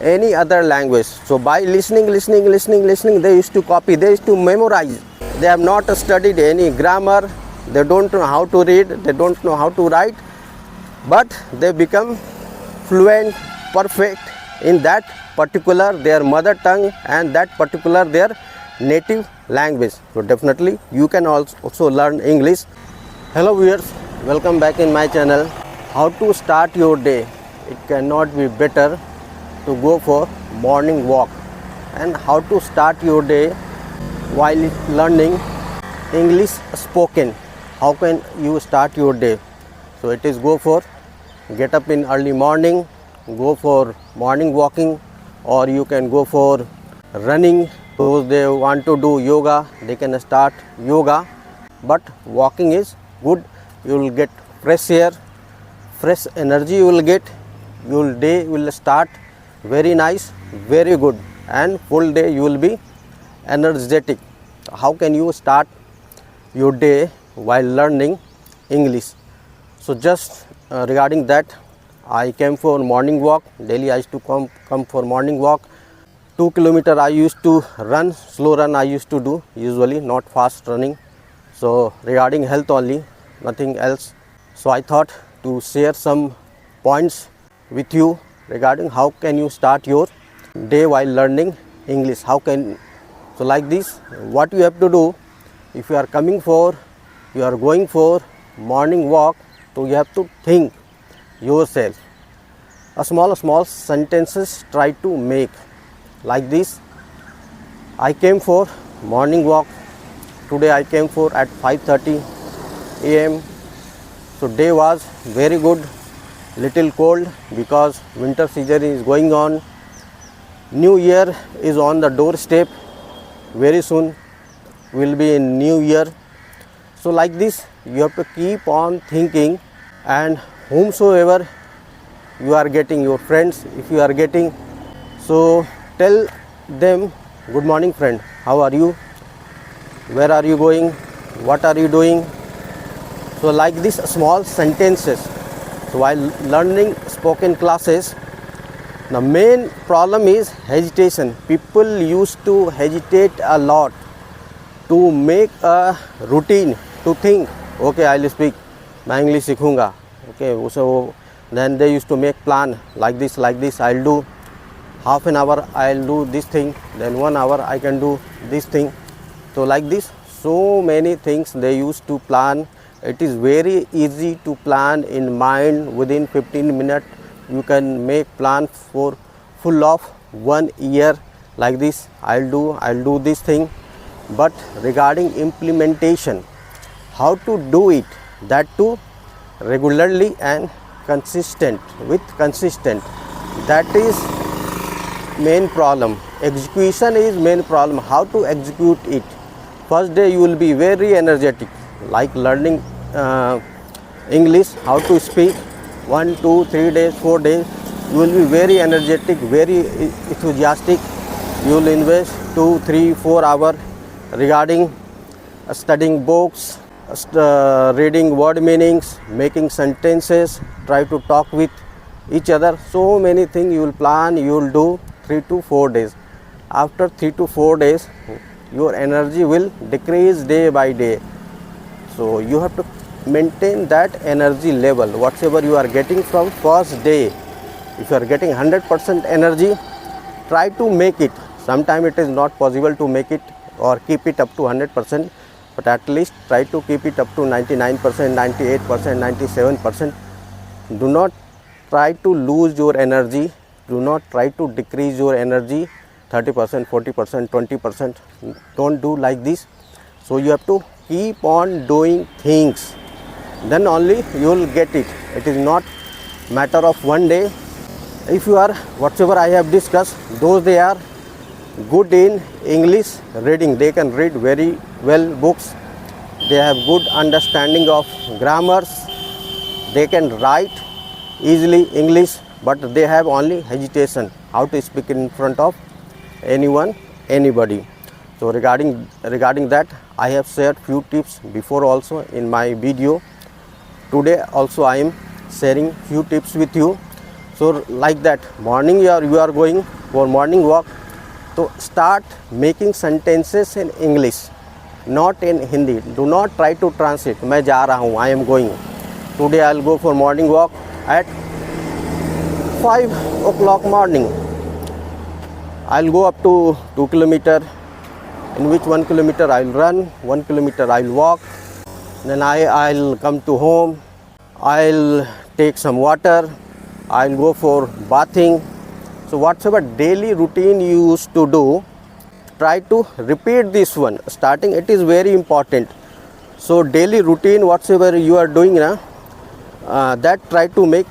any other language. So by listening, they used to copy, they used to memorize. They have not studied any grammar, they don't know how to read, they don't know how to write, but they become fluent, perfect in that particular their mother tongue and that particular their native language. So definitely you can also learn English. Hello viewers, welcome back in my channel. How to start your day? It cannot be better to go for morning walk. And how to start your day while learning English spoken? How can you start your day? So it is go for get up in early morning, go for morning walking, or you can go for running. Those they want to do yoga, they can start yoga, but walking is good. You will get fresh air, fresh energy you will get. Your day will start very nice, very good, and full day you will be energetic. How can you start your day while learning English? So just regarding that, I came for morning walk. Daily I used to come for morning walk. 2 kilometers I used to run, slow run I used to do, usually not fast running. So regarding health only, nothing else. So I thought to share some points with you regarding how can you start your day while learning English. So like this, what you have to do, if you are going for morning walk, so you have to think yourself. A small sentences try to make like this. I came for morning walk. Today I came for at 5:30 a.m. So day was very good. Little cold because winter season is going on. New year is on the doorstep. Very soon will be in new year. So like this, you have to keep on thinking, and whomsoever you are getting, your friends, if you are getting, so tell them, good morning friend, how are you, where are you going, what are you doing. So like this small sentences. So while learning spoken classes, the main problem is hesitation. People used to hesitate a lot to make a routine, to think, okay, I will speak, मैं English सीखूंगा. Okay, so then they used to make plan like this, I'll do half an hour, I'll do this thing, then 1 hour I can do this thing. So like this, so many things they used to plan. It is very easy to plan in mind. Within 15 minutes you can make plan for full of 1 year. Like this, I'll do this thing. But regarding implementation, how to do it, that too regularly and consistent, that is main problem. Execution is main problem. How to execute it? First day you will be very energetic, like learning English, how to speak. 1, 2, 3 days, 4 days, you will be very energetic, very enthusiastic. You will invest 2, 3, 4 hours regarding studying books, reading word meanings, making sentences, try to talk with each other. So many things you will plan, you will do 3 to 4 days. After 3 to 4 days, your energy will decrease day by day. So you have to maintain that energy level, whatever you are getting from first day. If you are getting 100% energy, try to make it. Sometimes it is not possible to make it or keep it up to 100%, but at least try to keep it up to 99%, 98%, 97%. Do not try to lose your energy. Do not try to decrease your energy 30%, 40%, 20%. Don't do like this. So you have to keep on doing things, then only you will get it. It is not matter of one day. If you are, whatever I have discussed, those they are good in English reading, they can read very well books, they have good understanding of grammars, they can write easily English, but they have only hesitation how to speak in front of anyone, anybody. So regarding that, I have shared few tips before also in my video. Today also I am sharing few tips with you. So like that, morning you are going for morning walk, so start making sentences in English, not in Hindi. Do not try to translate. मैं जा रहा हूँ, I am going. Today I will go for morning walk at 5 o'clock morning. I will go up to 2 kilometer, in which 1 kilometer I will run, 1 kilometer I will walk. Then I'll come to home, I'll take some water, I'll go for bathing. So whatever daily routine you used to do, try to repeat this one. Starting, it is very important. So daily routine, whatsoever you are doing now, that try to make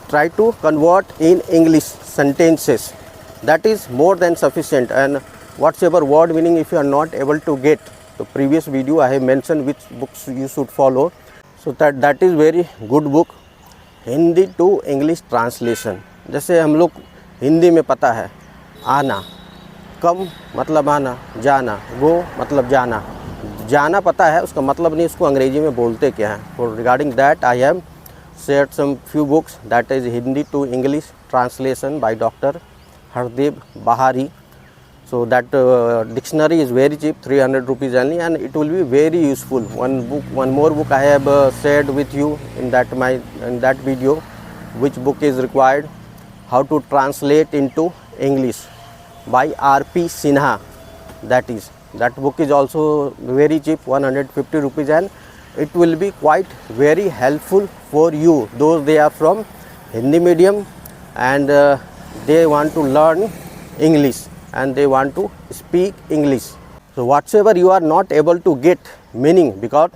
try to convert in English sentences. That is more than sufficient. And whatsoever word meaning, if you are not able to get, the previous video I have mentioned which books you should follow. So that is very good book, Hindi to English translation. जैसे हम लोग हिंदी में पता है आना, कम मतलब आना, जाना, गो मतलब जाना. जाना पता है, उसका मतलब नहीं उसको अंग्रेजी में बोलते क्या है. For regarding that I have shared some few books, that is Hindi to English translation by doctor Hardev Bahari. So that dictionary is very cheap, 300 rupees only, and it will be very useful. One more book I have shared with you in that video. Which book is required? How to translate into English by R.P. Sinha. That book is also very cheap, 150 rupees, and it will be quite very helpful for you. Those they are from Hindi medium and they want to learn English and they want to speak English. So whatsoever you are not able to get meaning, because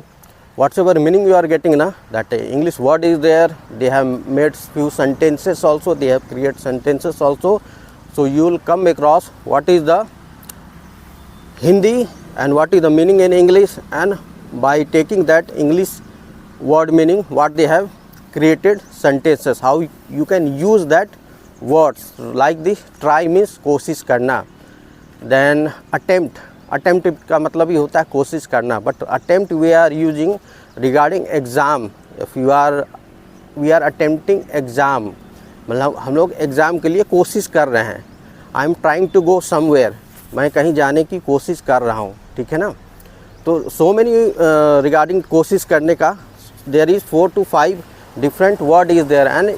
whatsoever meaning you are getting na, that English word is there, they have made few sentences also, they have created sentences also. So you will come across what is the Hindi and what is the meaning in English, and by taking that English word meaning, what they have created sentences, how you can use that words. Like this, try means कोशिश करना, then attempt का मतलब ही होता है कोशिश करना, but attempt we are using regarding exam. If we are attempting exam, मतलब हम लोग एग्ज़ाम के लिए कोशिश कर रहे हैं. I am trying to go somewhere, मैं कहीं जाने की कोशिश कर रहा हूँ, ठीक है ना. तो सो मेनी रिगार्डिंग कोशिश करने का, there is 4 to 5 different word is there, and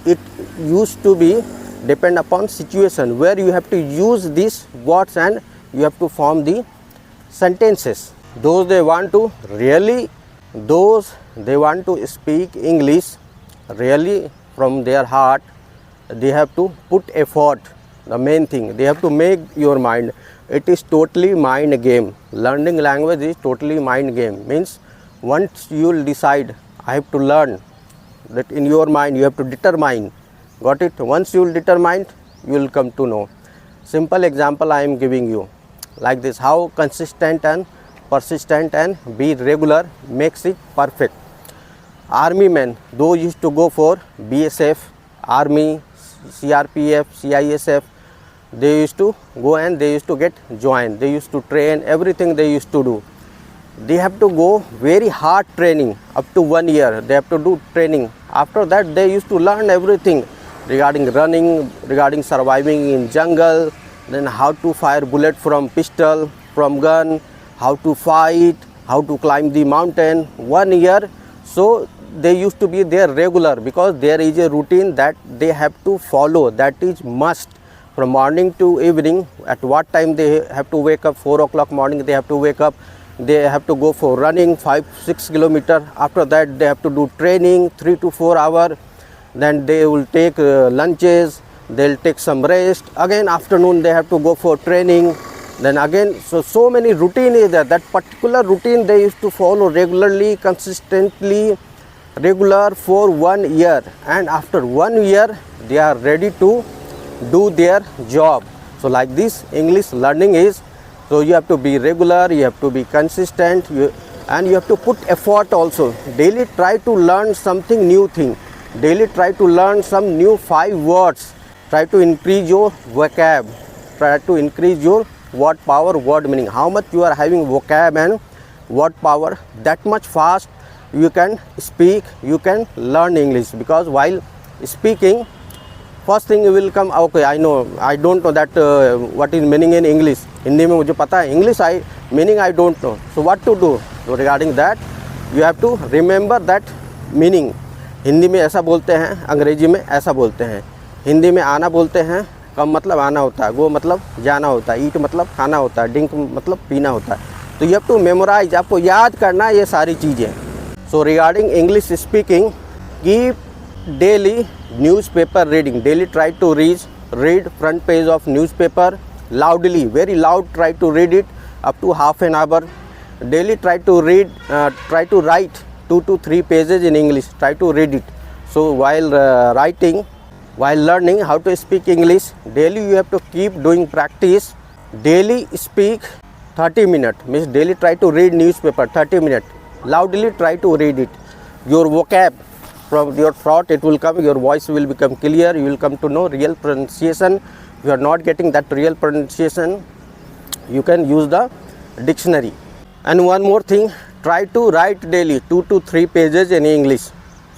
it used to be depend upon situation where you have to use these words and you have to form the sentences. Those they want to speak English really from their heart, they have to put effort. The main thing, they have to make your mind. It is totally mind game. Learning language is totally mind game. Means once you will decide I have to learn, that in your mind you have to determine. Got it? Once you will determine, you will come to know. Simple example I am giving you like this: how consistent and persistent and be regular makes it perfect. Army men, those used to go for BSF, Army, CRPF, CISF, they used to go and they used to get joined. They used to train, everything they used to do. They have to go very hard training up to 1 year. They have to do training. After that, they used to learn everything regarding running, regarding surviving in jungle, then how to fire bullet from pistol, from gun, how to fight, how to climb the mountain. 1 year. So they used to be there regular, because there is a routine that they have to follow. That is must. From morning to evening, at what time they have to wake up, 4 o'clock morning they have to wake up. They have to go for running 5-6 kilometers. After that, they have to do training 3 to 4 hours. Then they will take lunches. They'll take some rest. Again, afternoon they have to go for training. Then again, so many routine is there. That particular routine they used to follow regularly, consistently, regular for 1 year. And after 1 year, they are ready to do their job. So like this, English learning is. So you have to be regular, you have to be consistent, and you have to put effort also. Daily try to learn something new thing. Daily try to learn some new 5 words. Try to increase your vocab. Try to increase your word power, word meaning. How much you are having vocab and word power, that much fast you can speak, you can learn English. Because while speaking, first thing will come, okay, I know, I don't know that what is meaning in English. Hindi में मुझे पता है, English meaning I don't know. So what to do? So regarding that, you have to remember that meaning. Hindi में ऐसा बोलते हैं, अंग्रेजी में ऐसा बोलते हैं. हिंदी में आना बोलते हैं, कम मतलब आना होता है, गो मतलब जाना होता है, ईट मतलब खाना होता है, ड्रिंक मतलब पीना होता है. तो you have to memorize, आपको याद करना ये सारी चीज़ें. So regarding English speaking, keep daily newspaper reading. Daily try to read front page of newspaper loudly, very loud. Try to read it up to half an hour. Daily try to write 2 to 3 pages in English. Try to read it. So while writing, while learning how to speak English, daily you have to keep doing practice. Daily speak 30 minutes. Means daily try to read newspaper 30 minutes. Loudly try to read it. Your vocab from your throat it will come, your voice will become clear, you will come to know real pronunciation. If you are not getting that real pronunciation, you can use the dictionary. And one more thing, try to write daily 2 to 3 pages in English.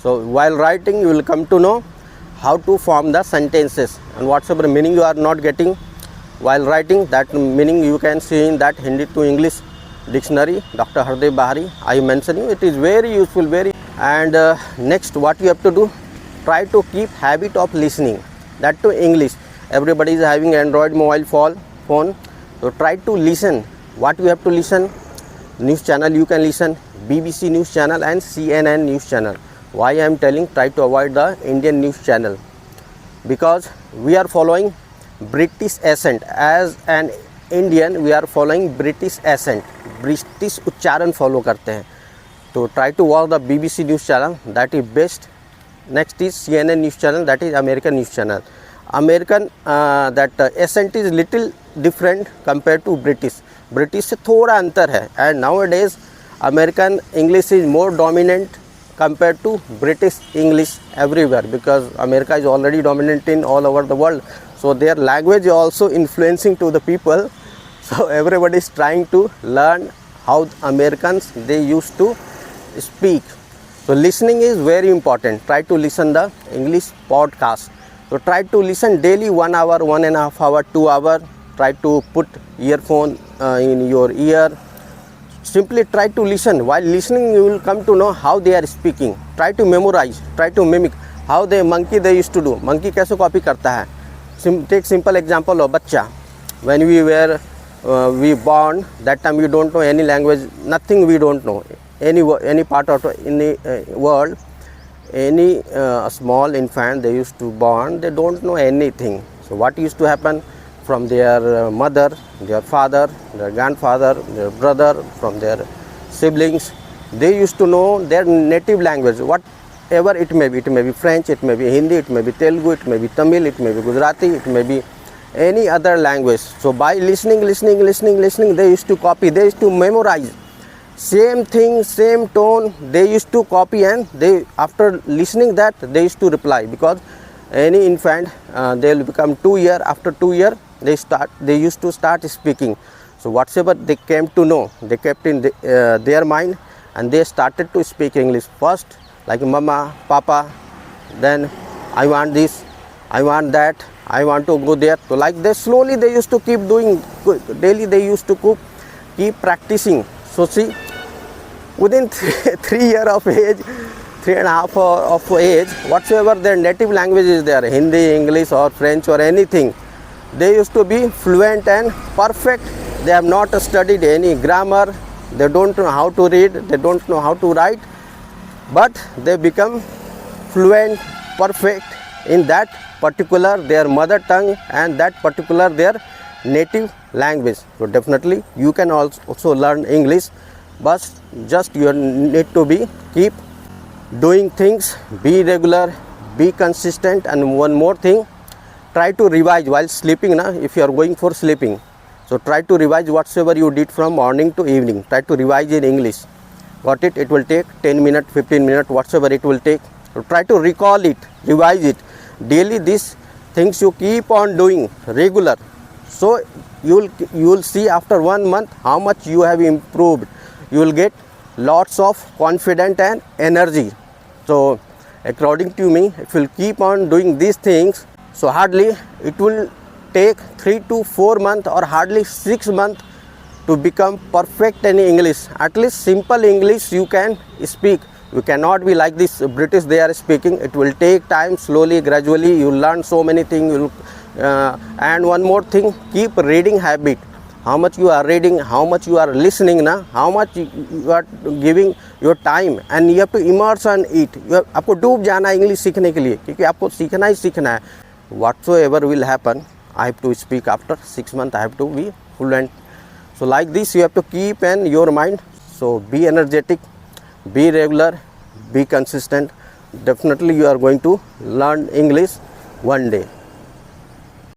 So while writing, you will come to know how to form the sentences, and whatever meaning you are not getting while writing, that meaning you can see in that Hindi to English dictionary, Dr. Hardev Bahari. I mention you, it is very useful, very. And next, what you have to do, try to keep habit of listening, that to English. Everybody is having Android mobile phone, so try to listen. What you have to listen? News channel you can listen, BBC news channel and CNN news channel. Why I am telling, try to avoid the Indian news channel, because we are following British accent. As an Indian, we are following British accent, British उच्चारण follow करते हैं. तो try to watch the BBC news channel, that is best. Next is CNN news channel, that is American news channel. American that accent is little different compared to British. British से थोड़ा अंतर है. And nowadays American English is more dominant compared to British English everywhere, because America is already dominant in all over the world. So their language is also influencing to the people. So everybody is trying to learn how Americans they used to speak. So listening is very important. Try to listen the English podcast. So try to listen daily 1 hour, 1.5 hour, 2 hour. Try to put earphone in your ear. Simply try to listen. While listening, you will come to know how they are speaking. Try to memorize. Try to mimic how the monkey they used to do. Monkey कैसे copy करता है? Take simple example of बच्चा. When we were we born, that time we don't know any language, nothing we don't know. Any part of any world, any small infant they used to born, they don't know anything. So what used to happen? From their mother, their father, their grandfather, their brother, from their siblings, they used to know their native language, whatever it may be French, it may be Hindi, it may be Telugu, it may be Tamil, it may be Gujarati, it may be any other language. So by listening, they used to copy, they used to memorize. Same thing, same tone, they used to copy, and they, after listening that, they used to reply. Because any infant, they will become 2 years, after 2 years, they used to start speaking. So whatever they came to know, they kept in their mind, and they started to speak English. First, like mama, papa, then I want this, I want that, I want to go there. So like this, slowly they used to keep doing, daily they used to keep practicing. So see, within 3 years of age, 3.5 of age, whatsoever their native language is there, Hindi, English or French or anything, they used to be fluent and perfect. They have not studied any grammar, they don't know how to read, they don't know how to write, but they become fluent, perfect in that particular their mother tongue and that particular their native language. So definitely you can also learn English, but just you need to keep doing things, be regular, be consistent. And one more thing, try to revise while sleeping. If you are going for sleeping, so try to revise whatsoever you did from morning to evening. Try to revise in English. Got it? It will take 10 minutes, 15 minutes, whatsoever it will take. So try to recall it, revise it. Daily these things you keep on doing regular. So you will see after 1 month how much you have improved. You will get lots of confidence and energy. So according to me, if you keep on doing these things, so hardly it will take 3 to 4 months or hardly 6 months to become perfect in English. At least simple English you can speak. You cannot be like this British they are speaking. It will take time, slowly, gradually you learn so many things. And one more thing, keep reading habit. How much you are reading, how much you are listening, na, how much you are giving your time, and you have to immerse on it. आपको डूब जाना है English सीखने के लिए, क्योंकि आपको सीखना ही सीखना है. Whatsoever will happen, I have to speak after 6 months. I have to be fluent. So like this you have to keep in your mind. So be energetic, be regular, be consistent. Definitely you are going to learn English one day.